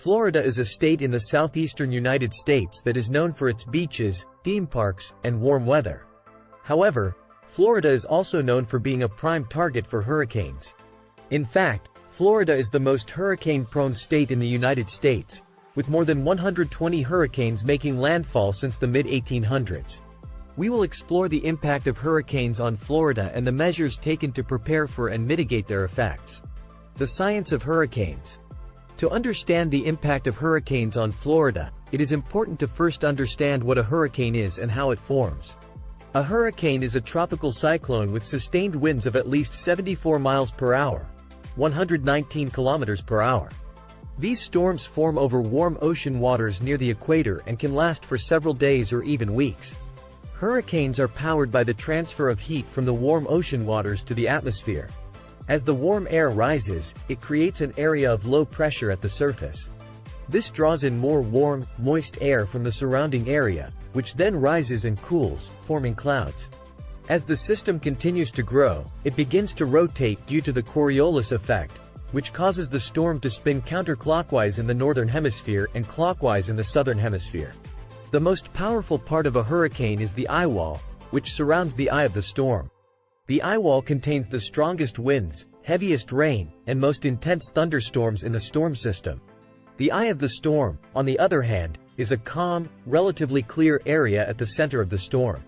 Florida is a state in the southeastern United States that is known for its beaches, theme parks, and warm weather. However, Florida is also known for being a prime target for hurricanes. In fact, Florida is the most hurricane-prone state in the United States, with more than 120 hurricanes making landfall since the mid-1800s. We will explore the impact of hurricanes on Florida and the measures taken to prepare for and mitigate their effects. The science of hurricanes. To understand the impact of hurricanes on Florida, it is important to first understand what a hurricane is and how it forms. A hurricane is a tropical cyclone with sustained winds of at least 74 miles per hour, 119 kilometers per hour. These storms form over warm ocean waters near the equator and can last for several days or even weeks. Hurricanes are powered by the transfer of heat from the warm ocean waters to the atmosphere. As the warm air rises, it creates an area of low pressure at the surface. This draws in more warm, moist air from the surrounding area, which then rises and cools, forming clouds. As the system continues to grow, it begins to rotate due to the Coriolis effect, which causes the storm to spin counterclockwise in the northern hemisphere and clockwise in the southern hemisphere. The most powerful part of a hurricane is the eye wall, which surrounds the eye of the storm. The eye wall contains the strongest winds, heaviest rain, and most intense thunderstorms in the storm system. The eye of the storm, on the other hand, is a calm, relatively clear area at the center of the storm.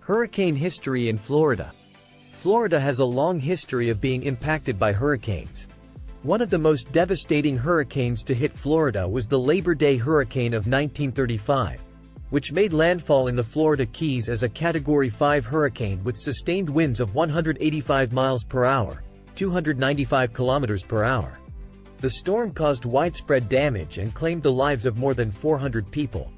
Hurricane history in Florida. Florida has a long history of being impacted by hurricanes. One of the most devastating hurricanes to hit Florida was the Labor Day hurricane of 1935, which made landfall in the Florida Keys as a Category 5 hurricane with sustained winds of 185 miles per hour, 295 kilometers per hour. The storm caused widespread damage and claimed the lives of more than 400 people.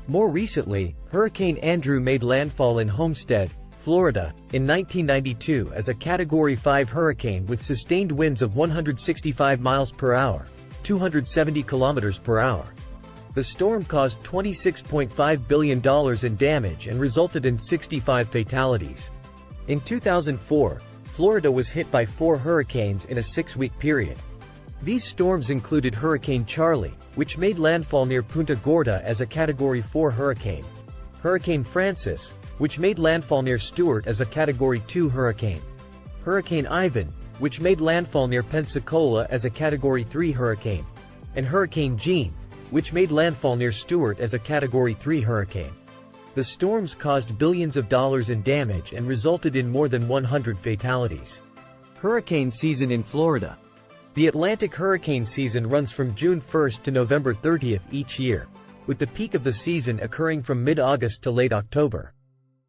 More recently, Hurricane Andrew made landfall in Homestead, Florida, in 1992 as a Category 5 hurricane with sustained winds of 165 miles per hour, 270 kilometers per hour. The storm caused $26.5 billion in damage and resulted in 65 fatalities. In 2004, Florida was hit by 4 hurricanes in a 6-week period. These storms included Hurricane Charley, which made landfall near Punta Gorda as a Category 4 hurricane; Hurricane Francis, which made landfall near Stewart as a Category 2 hurricane; Hurricane Ivan, which made landfall near Pensacola as a Category 3 hurricane; and Hurricane Jean, which made landfall near Stewart as a Category 3 hurricane. The storms caused billions of dollars in damage and resulted in more than 100 fatalities. Hurricane season in Florida. The Atlantic hurricane season runs from June 1st to November 30th each year, with the peak of the season occurring from mid-August to late October.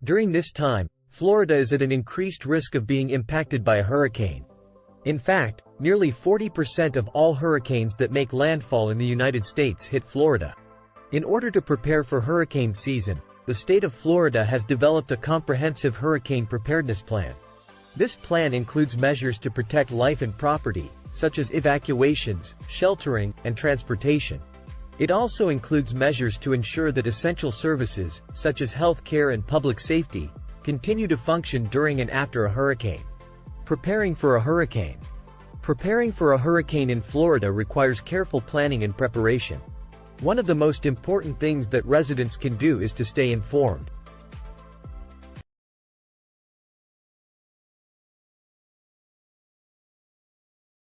During this time, Florida is at an increased risk of being impacted by a hurricane. In fact, nearly 40% of all hurricanes that make landfall in the United States hit Florida. In order to prepare for hurricane season, the state of Florida has developed a comprehensive hurricane preparedness plan. This plan includes measures to protect life and property, such as evacuations, sheltering, and transportation. It also includes measures to ensure that essential services, such as health care and public safety, continue to function during and after a hurricane. Preparing for a hurricane. Preparing for a hurricane in Florida requires careful planning and preparation. One of the most important things that residents can do is to stay informed.